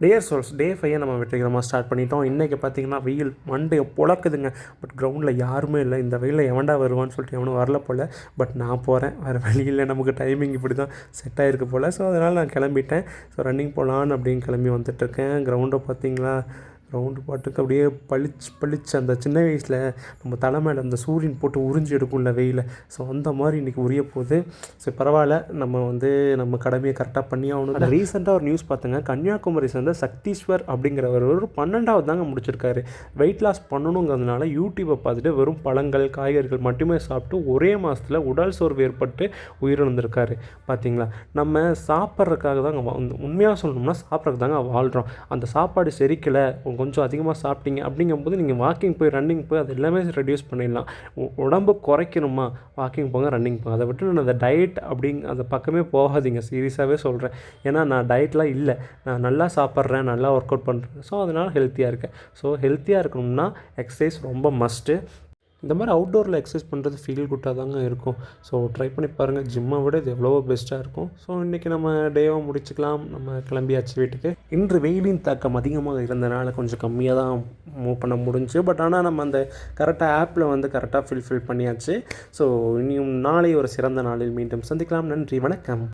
டே 5 நம்ம வெற்றிகரமாக ஸ்டார்ட் பண்ணிட்டோம். இன்றைக்கி பார்த்திங்கன்னா வெயில் மண்டையை பொழக்குதுங்க. பட் கிரவுண்டில் யாருமே இல்லை. இந்த வெயிலில் எவன்டா வருவான்னு சொல்லிட்டு எவனும் வரல போல். பட் நான் போகிறேன், வேறு வழி இல்லை, நமக்கு டைமிங் இப்படி தான் செட் ஆகிருக்கு போல். ஸோ அதனால் நான் கிளம்பிட்டேன். ஸோ ரன்னிங் போகலான்னு அப்படின்னு கிளம்பி வந்துட்டுருக்கேன். கிரவுண்டை பார்த்திங்களா, ரவுண்டு பாட்டுக்கு அப்படியே பளிச்சு அந்த சின்ன வயசில் நம்ம தலை மேலே அந்த சூரியன் போட்டு உறிஞ்சி எடுக்கும்ல வெயில. ஸோ அந்த மாதிரி இன்றைக்கி உரிய போகுது. ஸோ பரவாயில்ல, நம்ம கடமையை கரெக்டாக பண்ணி ஆகணும். ரீசெண்டாக ஒரு நியூஸ் பார்த்தேங்க. கன்னியாகுமரி சேர்ந்த சக்தீஸ்வர் அப்படிங்கிறவர் ஒரு 12வது தாங்க முடிச்சிருக்காரு. வெயிட் லாஸ் பண்ணணுங்கிறதுனால யூடியூப்பை பார்த்துட்டு வெறும் பழங்கள் காய்கறிகள் மட்டுமே சாப்பிட்டு ஒரே மாதத்தில் உடல் சோர்வு ஏற்பட்டு உயிரிழந்திருக்காரு. பார்த்தீங்களா, நம்ம சாப்பிட்றதுக்காக தாங்க, உண்மையாக சொல்லணும்னா சாப்பிட்றதுக்கு தாங்க வாழ்கிறோம். அந்த சாப்பாடு செரிக்கலை, கொஞ்சம் அதிகமாக சாப்பிட்டீங்க அப்படிங்கும்போது நீங்கள் வாக்கிங் போய் ரன்னிங் போய் அது எல்லாமே ரெடியூஸ் பண்ணிடலாம். உடம்பு குறைக்கணுமா, வாக்கிங் போங்க, ரன்னிங் போங்க. அதை விட்டு நான் அந்த டயட் அந்த பக்கமே போகாதீங்க, சீரியஸாகவே சொல்கிறேன். ஏன்னா நான் டயட்லாம் இல்லை, நான் நல்லா சாப்பிட்றேன், நல்லா ஒர்க் அவுட் பண்ணுறேன். ஸோ அதனால் ஹெல்த்தியாக இருக்கேன். ஸோ ஹெல்த்தியாக இருக்கணும்னா எக்ஸசைஸ் ரொம்ப மஸ்ட்டு. இந்த மாதிரி அவுட்டோரில் எக்ஸசைஸ் பண்ணுறது ஃபீல் குட்டாக தாங்க இருக்கும். ஸோ ட்ரை பண்ணி பாருங்கள். ஜிம்மை விட இது எவ்வளவோ பெஸ்ட்டாக இருக்கும். ஸோ இன்றைக்கி நம்ம டேவை முடிச்சுக்கலாம். நம்ம கிளம்பியாச்சு வீட்டுக்கு. இன்று வெயிலின் தாக்கம் அதிகமாக இருந்தனால கொஞ்சம் கம்மியாக தான் மூவ் பண்ண முடிஞ்சு. பட் ஆனால் நம்ம அந்த கரெக்டாக ஆப்பில் கரெக்டாக ஃபில் பண்ணியாச்சு. ஸோ இனியும் நாளை ஒரு சிறந்த நாளில் மீண்டும் சந்திக்கலாம். நன்றி, வணக்கம்.